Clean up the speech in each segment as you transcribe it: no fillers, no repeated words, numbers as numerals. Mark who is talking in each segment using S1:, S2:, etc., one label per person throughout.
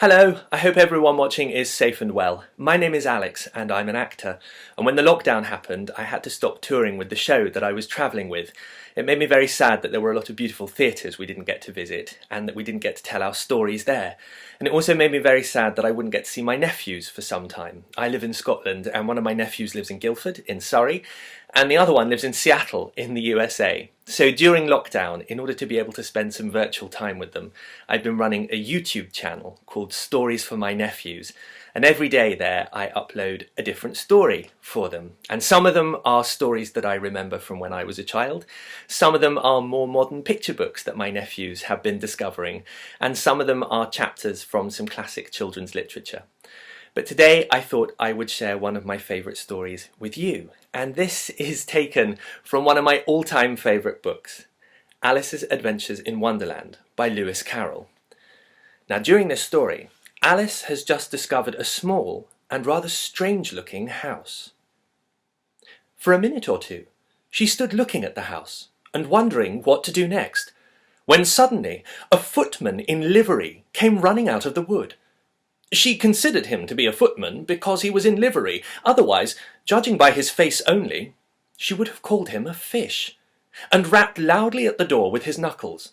S1: Hello, I hope everyone watching is safe and well. My name is Alex and I'm an actor, and when the lockdown happened I had to stop touring with the show that I was travelling with. It made me very sad that there were a lot of beautiful theatres we didn't get to visit and that we didn't get to tell our stories there. And it also made me very sad that I wouldn't get to see my nephews for some time. I live in Scotland and one of my nephews lives in Guildford in Surrey and the other one lives in Seattle in the USA. So during lockdown, in order to be able to spend some virtual time with them, I've been running a YouTube channel called Stories for My Nephews, and every day there I upload a different story for them. And some of them are stories that I remember from when I was a child, some of them are more modern picture books that my nephews have been discovering, and some of them are chapters from some classic children's literature. But today I thought I would share one of my favourite stories with you, and this is taken from one of my all-time favourite books, Alice's Adventures in Wonderland by Lewis Carroll. Now during this story, Alice has just discovered a small and rather strange-looking house. For a minute or two, she stood looking at the house and wondering what to do next, when suddenly a footman in livery came running out of the wood. She considered him to be a footman because he was in livery, otherwise, judging by his face only, she would have called him a fish, and rapped loudly at the door with his knuckles.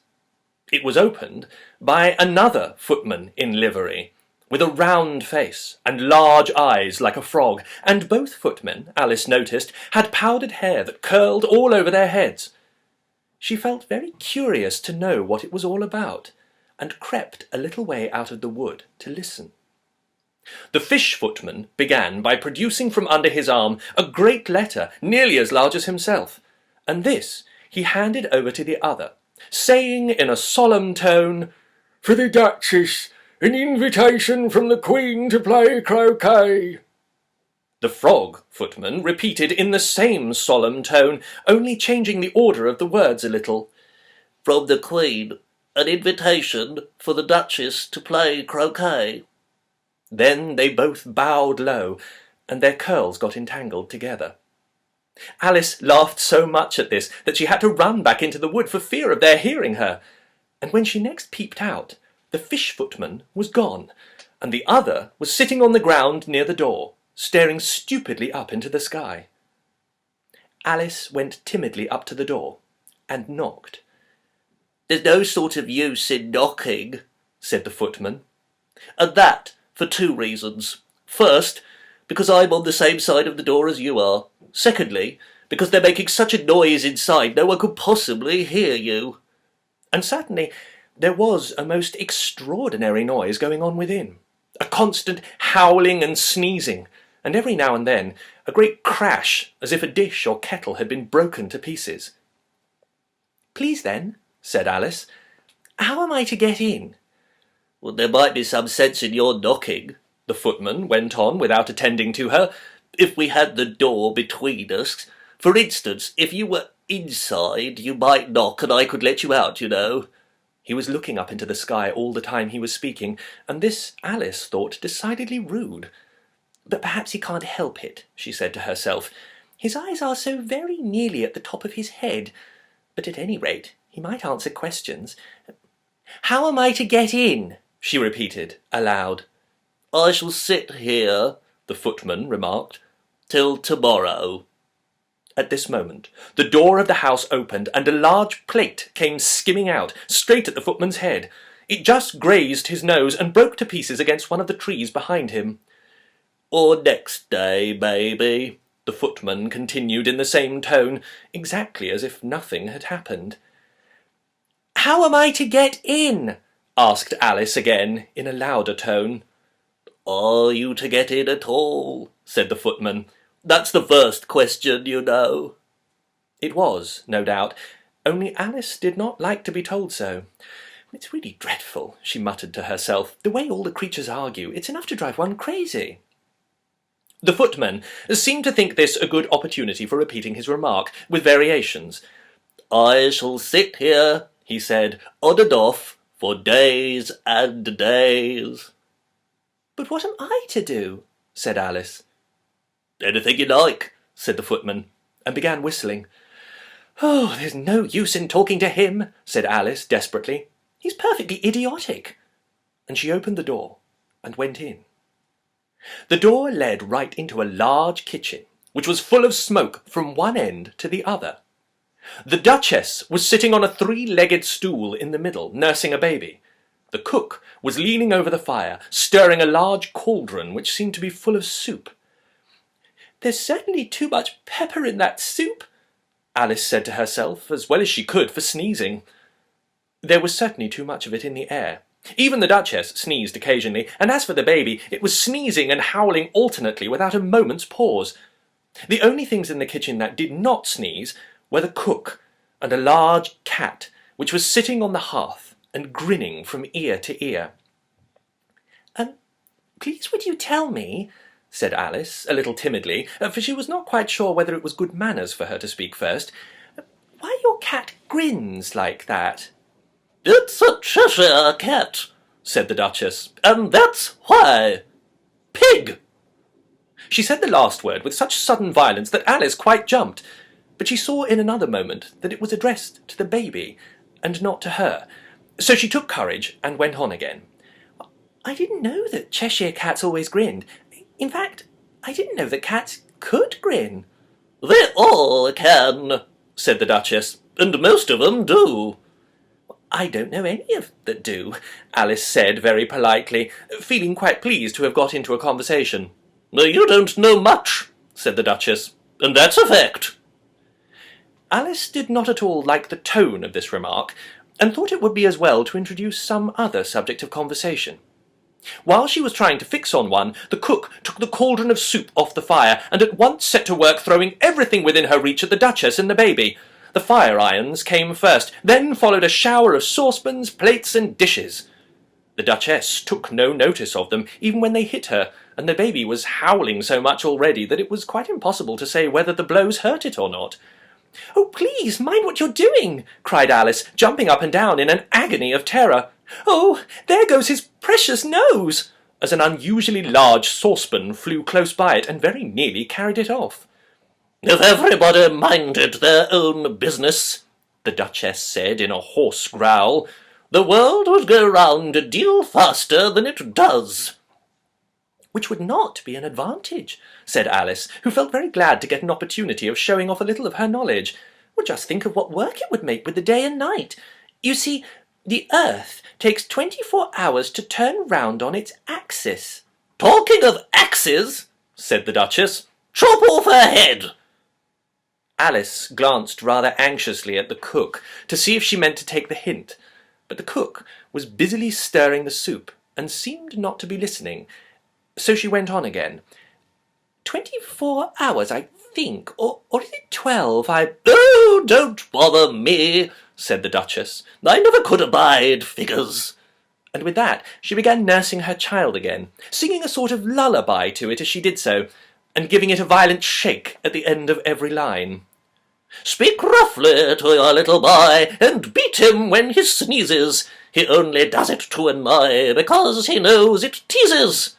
S1: It was opened by another footman in livery, with a round face and large eyes like a frog, and both footmen, Alice noticed, had powdered hair that curled all over their heads. She felt very curious to know what it was all about, and crept a little way out of the wood to listen. The fish footman began by producing from under his arm a great letter nearly as large as himself, and this he handed over to the other, saying in a solemn tone, "For the Duchess, an invitation from the Queen to play croquet." The frog footman repeated in the same solemn tone, only changing the order of the words a little, "From the Queen, an invitation for the Duchess to play croquet." Then they both bowed low, and their curls got entangled together. Alice laughed so much at this that she had to run back into the wood for fear of their hearing her, and when she next peeped out, the fish footman was gone, and the other was sitting on the ground near the door, staring stupidly up into the sky. Alice went timidly up to the door, and knocked. "There's no sort of use in knocking," said the footman, "and that for two reasons. First, because I'm on the same side of the door as you are. Secondly, because they're making such a noise inside no one could possibly hear you." And certainly there was a most extraordinary noise going on within, a constant howling and sneezing, and every now and then a great crash as if a dish or kettle had been broken to pieces. "Please then," said Alice, "how am I to get in?" "Well, there might be some sense in your knocking," the footman went on without attending to her, "if we had the door between us. For instance, if you were inside, you might knock and I could let you out, you know." He was looking up into the sky all the time he was speaking, and this Alice thought decidedly rude. "But perhaps he can't help it," she said to herself. "His eyes are so very nearly at the top of his head, but at any rate he might answer questions. How am I to get in?" she repeated, aloud. "I shall sit here," the footman remarked, "till tomorrow." At this moment, the door of the house opened and a large plate came skimming out, straight at the footman's head. It just grazed his nose and broke to pieces against one of the trees behind him. "Or next day, maybe," the footman continued in the same tone, exactly as if nothing had happened. "How am I to get in?" asked Alice again, in a louder tone. "Are you to get in at all?" said the footman. "That's the first question, you know." It was, no doubt, only Alice did not like to be told so. "It's really dreadful," she muttered to herself, "the way all the creatures argue. It's enough to drive one crazy." The footman seemed to think this a good opportunity for repeating his remark, with variations. "I shall sit here," he said, "on and off, for days and days." "But what am I to do?" said Alice. "Anything you like," said the footman, and began whistling. "Oh, there's no use in talking to him," said Alice desperately. "He's perfectly idiotic." And she opened the door and went in. The door led right into a large kitchen, which was full of smoke from one end to the other. The Duchess was sitting on a three-legged stool in the middle, nursing a baby. The cook was leaning over the fire, stirring a large cauldron which seemed to be full of soup. "There's certainly too much pepper in that soup," Alice said to herself, as well as she could for sneezing. There was certainly too much of it in the air. Even the Duchess sneezed occasionally, and as for the baby, it was sneezing and howling alternately without a moment's pause. The only things in the kitchen that did not sneeze were the cook and a large cat, which was sitting on the hearth and grinning from ear to ear. "Please would you tell me," said Alice, a little timidly, for she was not quite sure whether it was good manners for her to speak first, "why your cat grins like that?"
S2: "It's a Cheshire cat," said the Duchess, "and that's why. Pig!"
S1: She said the last word with such sudden violence that Alice quite jumped, but she saw in another moment that it was addressed to the baby, and not to her, so she took courage and went on again. "I didn't know that Cheshire cats always grinned. In fact, I didn't know that cats could grin."
S2: "They all can," said the Duchess, "and most of them do."
S1: "I don't know any of that do," Alice said very politely, feeling quite pleased to have got into a conversation.
S2: "You don't know much," said the Duchess, "and that's a fact."
S1: Alice did not at all like the tone of this remark, and thought it would be as well to introduce some other subject of conversation. While she was trying to fix on one, the cook took the cauldron of soup off the fire, and at once set to work throwing everything within her reach at the Duchess and the baby. The fire irons came first, then followed a shower of saucepans, plates, and dishes. The Duchess took no notice of them, even when they hit her, and the baby was howling so much already that it was quite impossible to say whether the blows hurt it or not. "Oh, please, mind what you're doing!" cried Alice, jumping up and down in an agony of terror. "Oh, there goes his precious nose!" as an unusually large saucepan flew close by it and very nearly carried it off.
S2: "If everybody minded their own business," the Duchess said in a hoarse growl, "the world would go round a deal faster than it does."
S1: "Which would not be an advantage," said Alice, who felt very glad to get an opportunity of showing off a little of her knowledge. "Well, just think of what work it would make with the day and night. You see, the earth takes 24 hours to turn round on its axis."
S2: "Talking of axes," said the Duchess, "chop off her head."
S1: Alice glanced rather anxiously at the cook to see if she meant to take the hint, but the cook was busily stirring the soup and seemed not to be listening, so she went on again. 24 hours, I think, or is it 12?
S2: "Oh, don't bother me," said the Duchess. "I never could abide figures."
S1: And with that she began nursing her child again, singing a sort of lullaby to it as she did so, and giving it a violent shake at the end of every line.
S2: "Speak roughly to your little boy, and beat him when he sneezes. He only does it to annoy, because he knows it teases."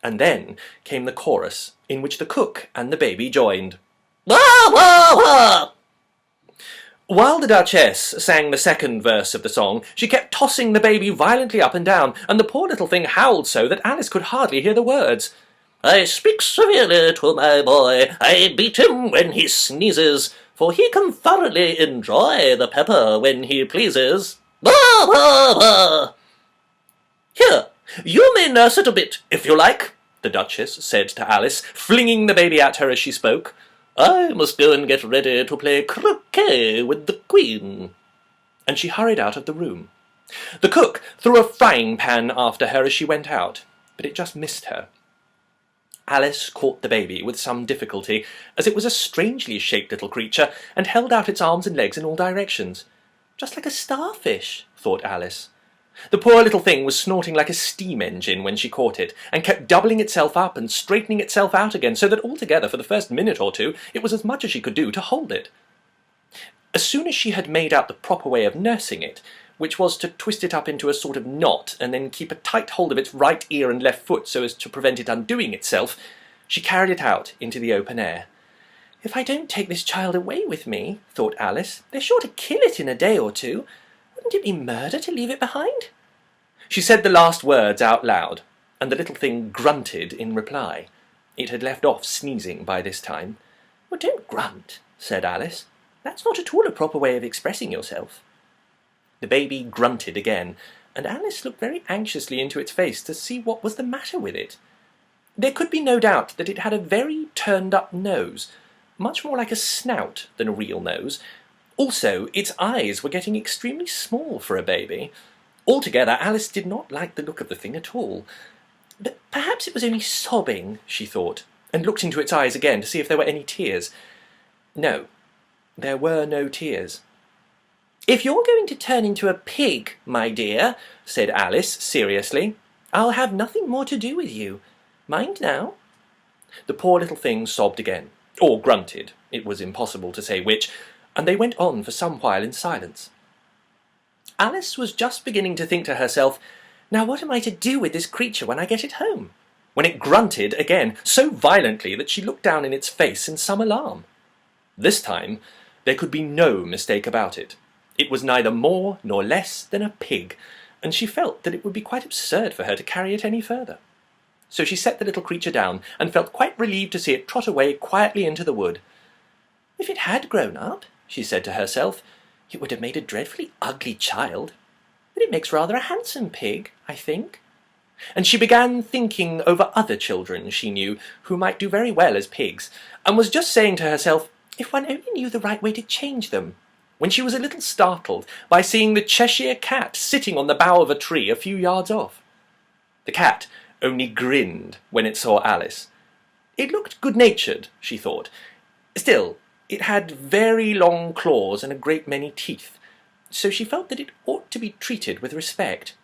S1: And then came the chorus, in which the cook and the baby joined.
S2: "Wah, wah, wah!"
S1: While the Duchess sang the second verse of the song, she kept tossing the baby violently up and down, and the poor little thing howled so that Alice could hardly hear the words.
S2: "I speak severely to my boy, I beat him when he sneezes, for he can thoroughly enjoy the pepper when he pleases. Wah, wah, wah! Here, you may nurse it a bit, if you like," the Duchess said to Alice, flinging the baby at her as she spoke. "I must go and get ready to play croquet with the Queen." And she hurried out of the room. The cook threw a frying pan after her as she went out, but it just missed her. Alice caught the baby with some difficulty, as it was a strangely shaped little creature, and held out its arms and legs in all directions. "Just like a starfish," thought Alice. The poor little thing was snorting like a steam engine when she caught it, and kept doubling itself up and straightening itself out again, so that altogether for the first minute or two it was as much as she could do to hold it. As soon as she had made out the proper way of nursing it, which was to twist it up into a sort of knot and then keep a tight hold of its right ear and left foot so as to prevent it undoing itself, she carried it out into the open air. "If I don't take this child away with me," thought Alice, "they're sure to kill it in a day or two. Wouldn't it be murder to leave it behind?" She said the last words out loud,
S1: and the little thing grunted in reply. It had left off sneezing by this time.
S2: "Well, don't grunt," said Alice. "That's not at all a proper way of expressing yourself."
S1: The baby grunted again, and Alice looked very anxiously into its face to see what was the matter with it. There could be no doubt that it had a very turned-up nose, much more like a snout than a real nose. Also, its eyes were getting extremely small for a baby. Altogether, Alice did not like the look of the thing at all. But perhaps it was only sobbing, she thought, and looked into its eyes again to see if there were any tears. No, there were no tears.
S2: "If you're going to turn into a pig, my dear," said Alice seriously, "I'll have nothing more to do with you. Mind now."
S1: The poor little thing sobbed again, or grunted, it was impossible to say which, and they went on for some while in silence.
S2: Alice was just beginning to think to herself, "Now what am I to do with this creature when I get it home?"
S1: when it grunted again so violently that she looked down in its face in some alarm. This time there could be no mistake about it. It was neither more nor less than a pig, and she felt that it would be quite absurd for her to carry it any further. So she set the little creature down, and felt quite relieved to see it trot away quietly into the wood.
S2: "If it had grown up," she said to herself, "it would have made a dreadfully ugly child. But it makes rather a handsome pig, I think."
S1: And she began thinking over other children she knew who might do very well as pigs, and was just saying to herself, if one only knew the right way to change them, when she was a little startled by seeing the Cheshire Cat sitting on the bough of a tree a few yards off. The cat only grinned when it saw Alice. It looked good-natured, she thought. Still, it had very long claws and a great many teeth, so she felt that it ought to be treated with respect.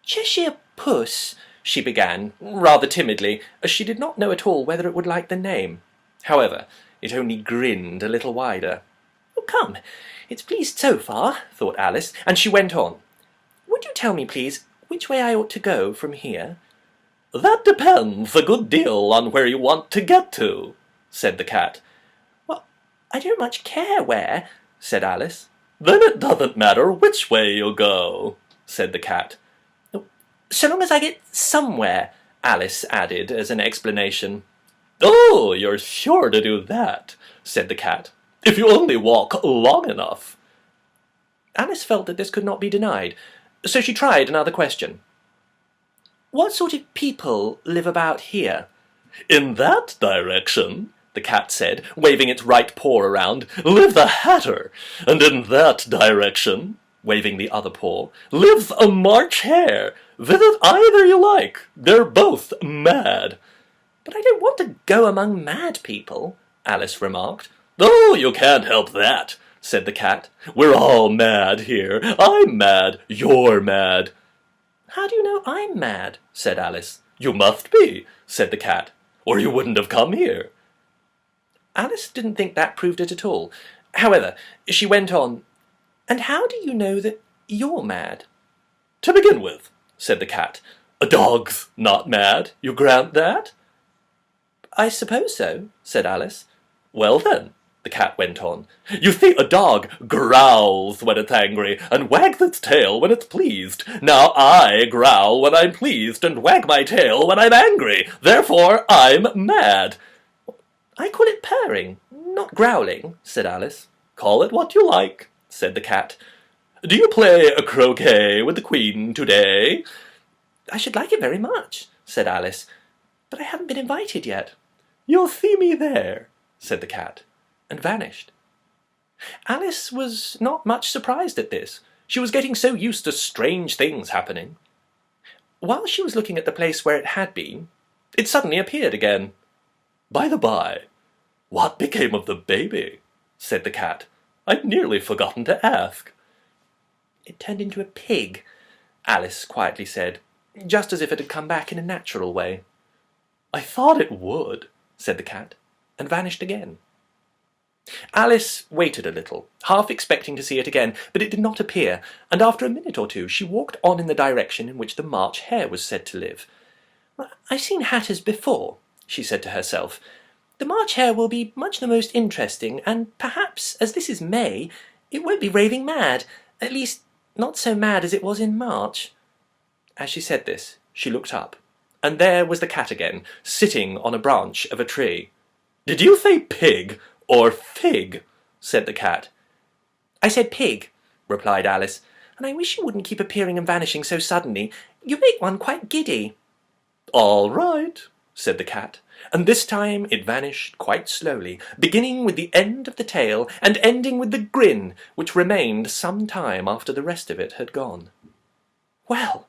S2: "Cheshire Puss,"
S1: she began, rather timidly, as she did not know at all whether it would like the name. However, it only grinned a little wider.
S2: "Oh, come, it's pleased so far," thought Alice,
S1: and she went on.
S2: "Would you tell me, please, which way I ought to go from here?"
S3: "That depends a good deal on where you want to get to," said the cat.
S2: "Well, I don't much care where," said Alice.
S3: "Then it doesn't matter which way you go," said the cat.
S2: "So long as I get somewhere," Alice added as an explanation.
S3: "Oh, you're sure to do that," said the cat, "if you only walk long enough."
S1: Alice felt that this could not be denied, so she tried another question.
S2: "What sort of people live about here?"
S3: "In that direction," the cat said, waving its right paw around, "live the Hatter, and in that direction," waving the other paw, "lives a March Hare. Visit either you like. They're both mad."
S2: "But I don't want to go among mad people," Alice remarked.
S3: "Oh, you can't help that," said the cat. "We're all mad here. I'm mad. You're mad."
S2: "How do you know I'm mad?" said Alice.
S3: "You must be," said the cat, "or you wouldn't have come here."
S1: Alice didn't think that proved it at all. However, she went on, "And how do you know that you're mad?"
S3: "To begin with," said the cat, "a dog's not mad. You grant that?"
S1: "I suppose so," said Alice.
S3: "Well then," the cat went on, "you see a dog growls when it's angry, and wags its tail when it's pleased. Now I growl when I'm pleased, and wag my tail when I'm angry. Therefore I'm mad."
S2: "I call it purring, not growling," said Alice.
S3: "Call it what you like," said the cat. "Do you play a croquet with the Queen today?"
S2: "I should like it very much," said Alice, "but I haven't been invited yet."
S3: "You'll see me there," said the cat,
S1: and vanished. Alice was not much surprised at this. She was getting so used to strange things happening. While she was looking at the place where it had been, it suddenly appeared again.
S3: "By the by, what became of the baby?" said the cat. "I'd nearly forgotten to ask."
S1: "It turned into a pig," Alice quietly said, just as if it had come back in a natural way.
S3: "I thought it would,"
S1: said the cat, and vanished again. Alice waited a little, half expecting to see it again, but it did not appear, and after a minute or two she walked on in the direction in which the March Hare was said to live.
S2: "I've seen hatters before," she said to herself. "The March Hare will be much the most interesting, and perhaps, as this is May, it won't be raving mad, at least not so mad as it was in March."
S1: As she said this, She looked up, and there was the cat again, sitting on a branch of a tree.
S3: "Did you say pig or fig?" said the cat.
S1: "I said pig," replied Alice, "and I wish you wouldn't keep appearing and vanishing so suddenly. You make one quite giddy."
S3: "All right," said the cat, and this time it vanished quite slowly, beginning with the end of the tail and ending with the grin, which remained some time after the rest of it had gone.
S1: "Well,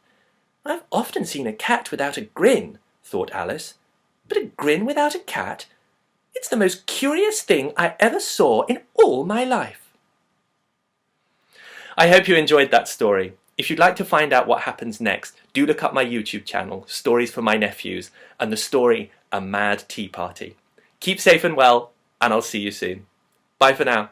S1: I've often seen a cat without a grin," thought Alice, "but a grin without a cat? It's the most curious thing I ever saw in all my life." I hope you enjoyed that story. If you'd like to find out what happens next, do look up my YouTube channel, Stories for My Nephews, and the story A Mad Tea Party. Keep safe and well, and I'll see you soon. Bye for now.